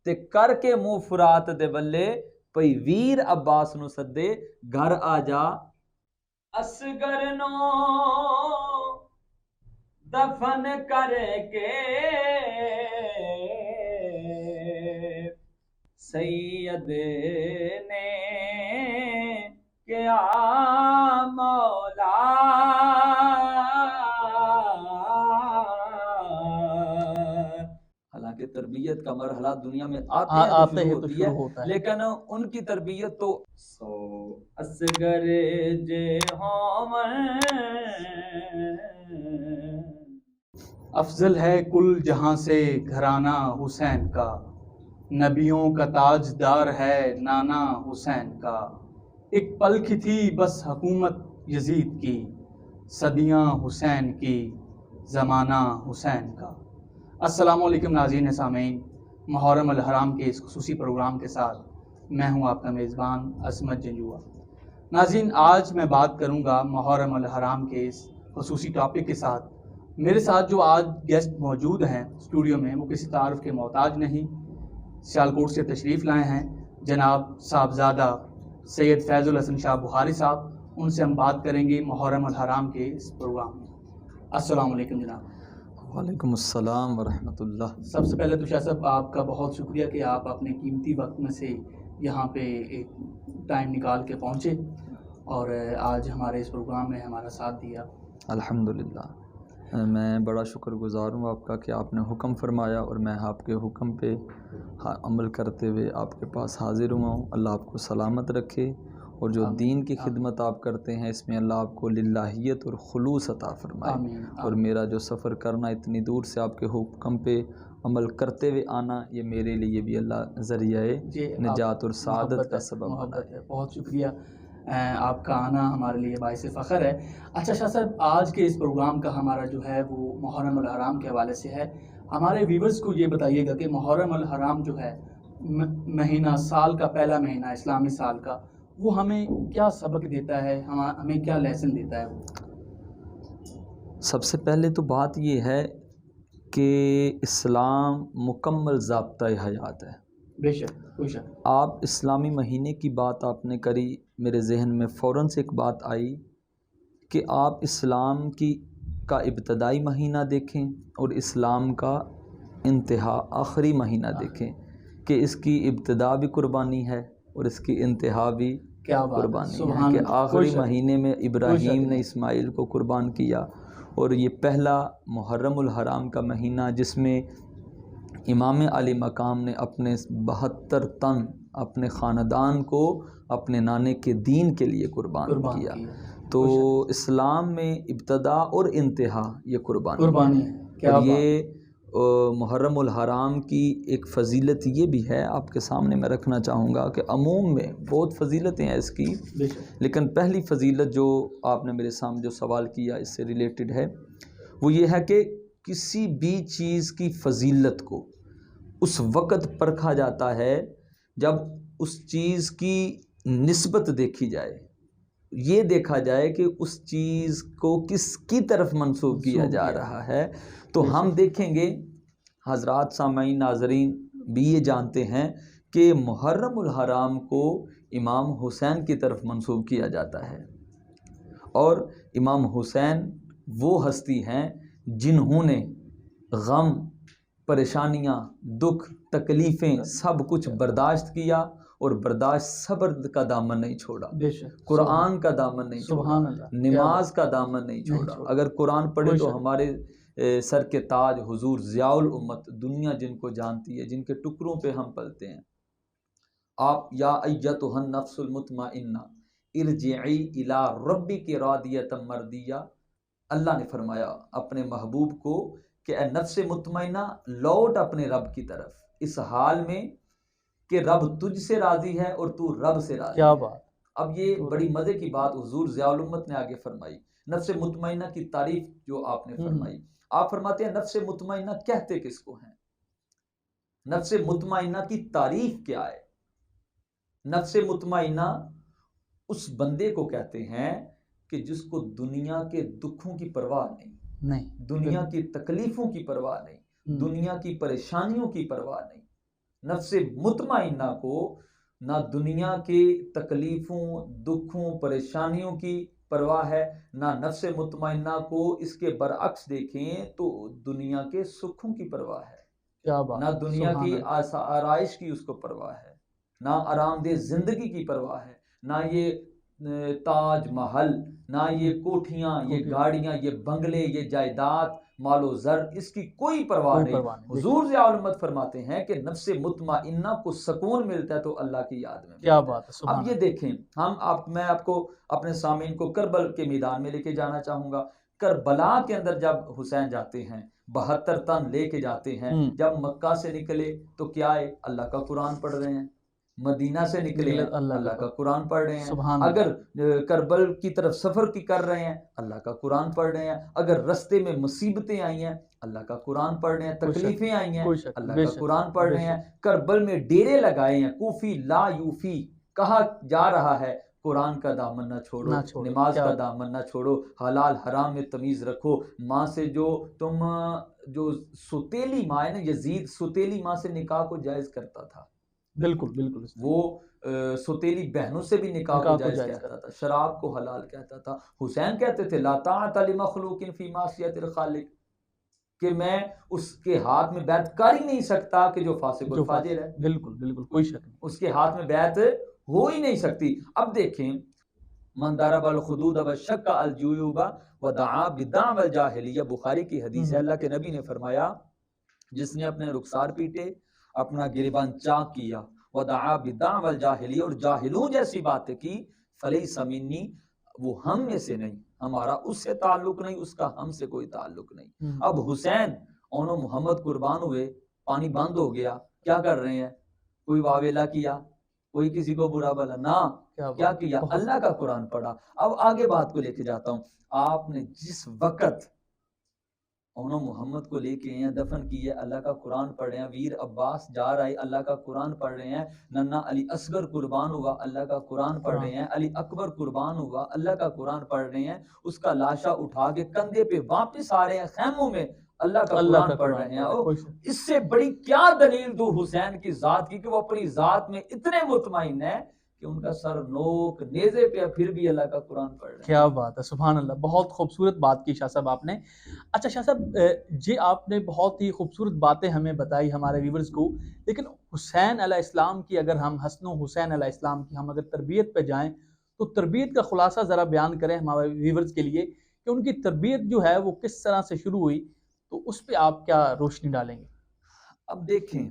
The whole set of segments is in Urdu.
تے کر کے منہ فرات دے بلے پئی ویر عباس نو سدے گھر آ جا اصغر نو دفن کر کے سید نے کیا مولا حالانکہ تربیت کا مرحلہ دنیا میں آتے ہیں تو شروع ہوتا ہے لیکن ان کی تربیت تو سو اصغر جے افضل ہے کل جہاں سے گھرانہ حسین کا، نبیوں کا تاجدار ہے نانا حسین کا، ایک پل کی تھی بس حکومت یزید کی، صدیاں حسین کی زمانہ حسین کا۔ السلام علیکم ناظرین سامعین، محرم الحرام کے اس خصوصی پروگرام کے ساتھ میں ہوں آپ کا میزبان عصمت جنجوعہ۔ ناظرین، آج میں بات کروں گا محرم الحرام کے اس خصوصی ٹاپک کے ساتھ۔ میرے ساتھ جو آج گیسٹ موجود ہیں اسٹوڈیو میں، وہ کسی تعارف کے محتاج نہیں، سیالکوٹ سے تشریف لائے ہیں جناب صاحبزادہ سید فیض الحسن شاہ بخاری صاحب۔ ان سے ہم بات کریں گے محرم الحرام کے اس پروگرام میں۔ السلام علیکم جناب۔ وعلیکم السلام ورحمۃ اللہ۔ سب سے پہلے تو شاہ صاحب آپ کا بہت شکریہ کہ آپ اپنے قیمتی وقت میں سے یہاں پہ ایک ٹائم نکال کے پہنچے اور آج ہمارے اس پروگرام میں ہمارا ساتھ دیا۔ الحمدللہ، میں بڑا شکر گزار ہوں آپ کا کہ آپ نے حکم فرمایا اور میں آپ کے حکم پہ عمل کرتے ہوئے آپ کے پاس حاضر ہوا ہوں۔ اللہ آپ کو سلامت رکھے اور جو دین کی خدمت آپ کرتے ہیں اس میں اللہ آپ کو للہیت اور خلوص عطا فرمائے۔ اور میرا جو سفر کرنا اتنی دور سے آپ کے حکم پہ عمل کرتے ہوئے آنا، یہ میرے لیے بھی اللہ ذریعہ نجات اور سعادت کا سبب بنا۔ بہت شکریہ، آپ کا آنا ہمارے لیے باعث فخر ہے۔ اچھا شاہ صاحب، آج کے اس پروگرام کا ہمارا جو ہے وہ محرم الحرام کے حوالے سے ہے۔ ہمارے ویورز کو یہ بتائیے گا کہ محرم الحرام جو ہے مہینہ، سال کا پہلا مہینہ اسلامی سال کا، وہ ہمیں کیا سبق دیتا ہے، ہمیں کیا لیسن دیتا ہے؟ سب سے پہلے تو بات یہ ہے کہ اسلام مکمل ضابطۂ حیات ہے۔ بے شک، بے شک۔ آپ اسلامی مہینے کی بات آپ نے کری، میرے ذہن میں فوراً سے ایک بات آئی کہ آپ اسلام کا ابتدائی مہینہ دیکھیں اور اسلام کا انتہا آخری مہینہ دیکھیں کہ اس کی ابتدا بھی قربانی ہے اور اس کی انتہا بھی قربانی ہے کہ آخری مہینے میں ابراہیم نے اسماعیل کو قربان کیا، اور یہ پہلا محرم الحرام کا مہینہ جس میں امام علی مقام نے اپنے 72 تن اپنے خاندان کو اپنے نانے کے دین کے لیے قربان کیا۔ تو اسلام میں ابتدا اور انتہا یہ قربانی ہے۔ اور یہ محرم الحرام کی ایک فضیلت یہ بھی ہے، آپ کے سامنے میں رکھنا چاہوں گا کہ عموم میں بہت فضیلتیں ہیں اس کی، لیکن پہلی فضیلت جو آپ نے میرے سامنے جو سوال کیا اس سے ریلیٹڈ ہے، وہ یہ ہے کہ کسی بھی چیز کی فضیلت کو اس وقت پرکھا جاتا ہے جب اس چیز کی نسبت دیکھی جائے، یہ دیکھا جائے کہ اس چیز کو کس کی طرف منسوب کیا جا رہا ہے۔ تو ہم دیکھیں گے، حضرات سامعین ناظرین بھی یہ جانتے ہیں کہ محرم الحرام کو امام حسین کی طرف منسوب کیا جاتا ہے، اور امام حسین وہ ہستی ہیں جنہوں نے غم، پریشانیاں، دکھ، تکلیفیں سب کچھ برداشت کیا، اور برداشت صبر کا دامن نہیں چھوڑا، قرآن کا دامن نہیں چھوڑا، نماز کا دامن نہیں چھوڑا۔ اگر قرآن پڑھے تو ہمارے سر کے تاج حضور ضیاء الامت، دنیا جن کو جانتی ہے، جن کے ٹکڑوں پہ ہم پلتے ہیں، آپ یا ایتھا النفس المطمئنہ ارجعی الی ربک راضیۃ مرضیہ، اللہ نے فرمایا اپنے محبوب کو کہ اے نفس مطمئنہ لوٹ اپنے رب کی طرف، اس حال میں کہ رب تجھ سے راضی ہے اور تو رب سے راضی ہے۔ کیا بات! اب یہ بڑی مزے کی بات حضور ضیاء الامت نے آگے فرمائی، نفس مطمئنہ کی تعریف جو آپ نے فرمائی، آپ فرماتے ہیں نفس مطمئنہ کہتے کس کو ہیں؟ نفس مطمئنہ کی تعریف کیا ہے؟ نفس مطمئنہ اس بندے کو کہتے ہیں کہ جس کو دنیا کے دکھوں کی پرواہ نہیں، دنیا کی تکلیفوں کی پرواہ نہیں، دنیا کی پریشانیوں کی پرواہ نہیں، نفس مطمئنہ کو نہ دنیا کی تکلیفوں، دکھوں، پریشانیوں کی پرواہ ہے، نہ نفس مطمئنہ کو اس کے برعکس دیکھیں تو دنیا کے سکھوں کی پرواہ ہے، کیا بات، نہ دنیا سبحان کی اللہ، آرائش کی اس کو پرواہ ہے، نہ آرام دہ زندگی کی پرواہ ہے، نہ یہ تاج محل، نہ یہ کوٹھیاں، یہ گاڑیاں، یہ بنگلے، یہ جائیداد، مال و زر، اس کی کوئی پرواہ نہیں۔ حضور ضیاء الامت فرماتے ہیں کہ نفس مطمئنہ کو سکون ملتا ہے تو اللہ کی یاد میں۔ کیا بات ہے، اب یہ دیکھیں، میں آپ کو اپنے سامعین کو کربل کے میدان میں لے کے جانا چاہوں گا۔ کربلا کے اندر جب حسین جاتے ہیں، 72 تن لے کے جاتے ہیں، جب مکہ سے نکلے تو کیا ہے؟ اللہ کا قرآن پڑھ رہے ہیں۔ مدینہ سے نکلے ہیں، اللہ کا قرآن پڑھ رہے ہیں۔ اگر کربل کی طرف سفر کی کر رہے ہیں، اللہ کا قرآن پڑھ رہے ہیں۔ اگر رستے میں مصیبتیں آئی ہیں، اللہ کا قرآن پڑھ رہے ہیں۔ تکلیفیں آئی ہیں، اللہ کا قرآن پڑھ رہے ہیں۔ کربل میں ڈیرے لگائے ہیں، کوفی لا یوفی، کہا جا رہا ہے قرآن کا دامن نہ چھوڑو، نماز کا دامن نہ چھوڑو، حلال حرام میں تمیز رکھو۔ ماں سے جو سوتیلی ماں ہے نا، یزید سوتیلی ماں سے نکاح کو جائز کرتا تھا، بالکل بالکل، وہ سوتیلی بہنوں سے بھی نکاح کو جائز کہتا تھا، شراب کو حلال کہتا تھا۔ حسین کہتے تھے لا طاعۃ لمخلوق فی معصیۃ الخالق، کہ میں اس کے ہاتھ میں بیعت کر ہی نہیں سکتا کہ جو فاسق و فاجر ہے۔ بالکل بالکل، کوئی شک نہیں، اس کے ہاتھ میں بیعت ہو ہی نہیں سکتی۔ اب دیکھیں، من ضرب الخدود وشق الجیوب ودعا بدعوى الجاہلیہ، بخاری کی حدیث ہے، اللہ کے نبی نے فرمایا جس نے اپنے رخسار پیٹے، اپنا گریبان چاک کیا، ودعا بدعوى الجاہلیہ، اور جاہلوں جیسی باتیں کی، فلیس منی، وہ ہم میں سے نہیں، ہمارا اس سے تعلق نہیں، اس کا ہم سے کوئی تعلق نہیں۔ اب حسین اونو محمد قربان ہوئے، پانی بند ہو گیا، کیا کر رہے ہیں؟ کوئی واویلا کیا، کوئی کسی کو برا بلا نہ، کیا کیا؟ اللہ کا قرآن پڑھا۔ اب آگے بات کو لے کے جاتا ہوں، آپ نے جس وقت انہوں محمد کو لے کے ہیں، دفن کیے، اللہ کا قرآن پڑھ رہے ہیں، ویر عباس جا رہا ہے، اللہ کا قرآن پڑھ رہے ہیں، ننا علی اصغر قربان ہوا، اللہ کا قرآن پڑھ رہے ہیں، علی اکبر قربان ہوا، اللہ کا قرآن پڑھ رہے ہیں، اس کا لاشا اٹھا کے کندھے پہ واپس آ رہے ہیں خیموں میں، اللہ کا قرآن پڑھ رہے ہیں۔ اس سے بڑی کیا دلیل دو حسین کی ذات کی کہ وہ اپنی ذات میں اتنے مطمئن ہے کہ ان کا سر نوک نیزے پہ پھر بھی اللہ کا قرآن پڑھ رہے ہیں۔ کیا بات ہے، سبحان اللہ، بہت خوبصورت بات کی شاہ صاحب آپ نے۔ اچھا شاہ صاحب جی، آپ نے بہت ہی خوبصورت باتیں ہمیں بتائی ہمارے ویورز کو، لیکن حسین علیہ السلام کی اگر ہم حسن و حسین علیہ السلام کی ہم اگر تربیت پہ جائیں تو تربیت کا خلاصہ ذرا بیان کریں ہمارے ویورز کے لیے کہ ان کی تربیت جو ہے وہ کس طرح سے شروع ہوئی، تو اس پہ آپ کیا روشنی ڈالیں گے؟ اب دیکھیں،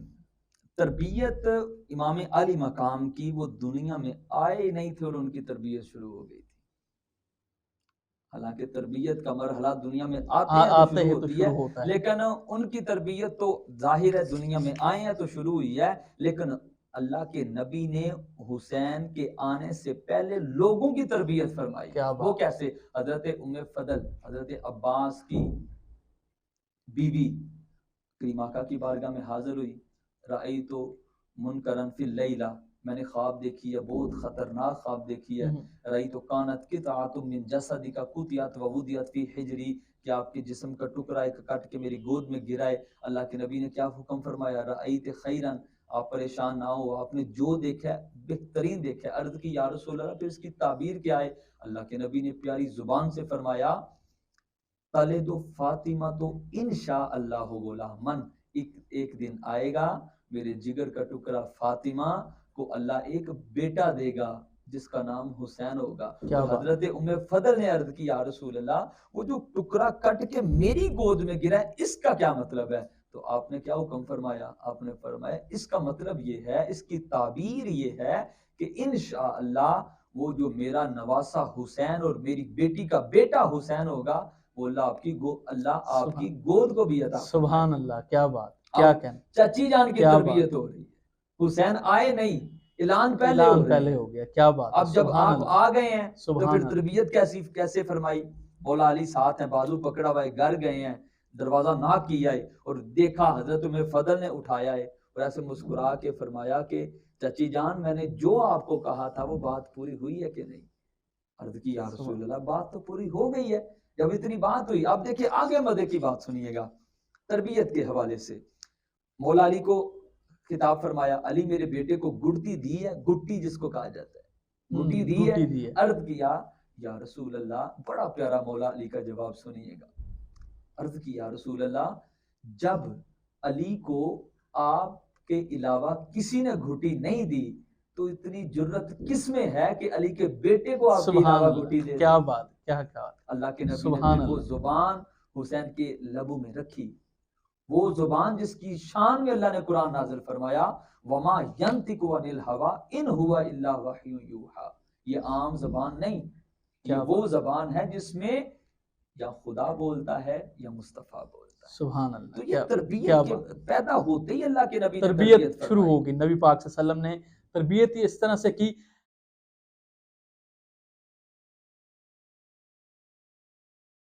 تربیت امام علی مقام کی، وہ دنیا میں آئے نہیں تھے اور ان کی تربیت شروع ہو گئی تھی۔ حالانکہ تربیت کا مرحلہ دنیا میں آتے ہیں تو شروع ہوتا ہے، لیکن ان کی تربیت تو ظاہر ہے دنیا میں آئے ہیں تو شروع ہوئی ہے، لیکن اللہ کے نبی نے حسین کے آنے سے پہلے لوگوں کی تربیت فرمائی۔ وہ کیسے؟ حضرت ام فضل، حضرت عباس کی بیوی کریمہ آقا کی بارگاہ میں حاضر ہوئی، رأیت منکرا فی اللیلہ، میں نے خواب دیکھی ہے، بہت خطرناک خواب دیکھی ہے، رأیت کانت قطعۃ من جسدک قطعت ووضعت فی حجری، کہ آپ کے جسم کا ٹکڑا ایک کٹ کے میری گود میں گرائے۔ اللہ کے نبی نے کیا حکم فرمایا؟ رأیت خیرا، آپ پریشان نہ ہو، آپ نے جو دیکھا ہے بہترین دیکھا ہے۔ عرض کی یا رسول اللہ پھر اس کی تعبیر کیا ہے؟ اللہ کے نبی نے پیاری زبان سے فرمایا تلد فاطمہ تو انشاء اللہ غلاما، ایک دن آئے گا میرے جگر کا ٹکڑا فاطمہ کو اللہ ایک بیٹا دے گا جس کا نام حسین ہوگا۔ حضرت ام فضل نے عرض کی یا رسول اللہ وہ جو ٹکڑا کٹ کے میری گود میں گرا ہے اس کا کیا مطلب ہے؟ تو آپ نے کیا حکم فرمایا؟ آپ نے فرمایا اس کا مطلب یہ ہے، اس کی تعبیر یہ ہے کہ انشاءاللہ وہ جو میرا نواسا حسین اور میری بیٹی کا بیٹا حسین ہوگا وہ اللہ آپ کی گود کو بھی عطا فرمائے۔ سبحان اللہ، کیا بات، کیا کہنا۔ چچی جان کی تربیت ہو رہی ہے، حسین آئے نہیں، اعلان پہلے ہو گیا، کیا بات۔ اب جب آپ آ گئے ہیں تو پھر تربیت کیسے فرمائی؟ مولا علی ساتھ ہیں، بازو پکڑا ہوا ہے، گھر گئے ہیں، دروازہ ناک کیا ہے اور دیکھا حضرت میں فضل نے اٹھایا ہے اور ایسے مسکرا کے فرمایا کہ چچی جان میں نے جو آپ کو کہا تھا وہ بات پوری ہوئی ہے کہ نہیں؟ عرض کی یا رسول اللہ بات تو پوری ہو گئی ہے۔ جب اتنی بات ہوئی، اب دیکھیں آگے مدے کی بات سنیے گا تربیت کے حوالے سے۔ مولا علی کو خطاب فرمایا علی میرے بیٹے کو گڑتی دی ہے, گٹی جس کو کہا جاتا ہے, گٹی دی ہے. عرض کیا یا رسول اللہ, بڑا پیارا مولا علی کا جواب سنیے گا. عرض کی یا رسول اللہ, جب علی کو آپ کے علاوہ کسی نے گھٹی نہیں دی تو اتنی جرت کس میں ہے کہ علی کے بیٹے کو آپ کے علاوہ گھٹی دے. کیا بات, کیا اللہ کے نبی نے وہ زبان حسین کے لبوں میں رکھی, وہ زبان جس کی شان میں اللہ نے قرآن نازل فرمایا وما ينطق عن الهوى ان هو الا وحی یوحى. یہ عام زبان نہیں, یہ وہ زبان ہے جس میں یا خدا بولتا ہے یا مصطفیٰ بولتا ہے. سبحان اللہ. تو یہ تربیت کے پیدا ہوتے ہی اللہ کے نبی نے تربیت شروع ہوگی. نبی پاک صلی اللہ علیہ وسلم نے تربیت اس طرح سے کی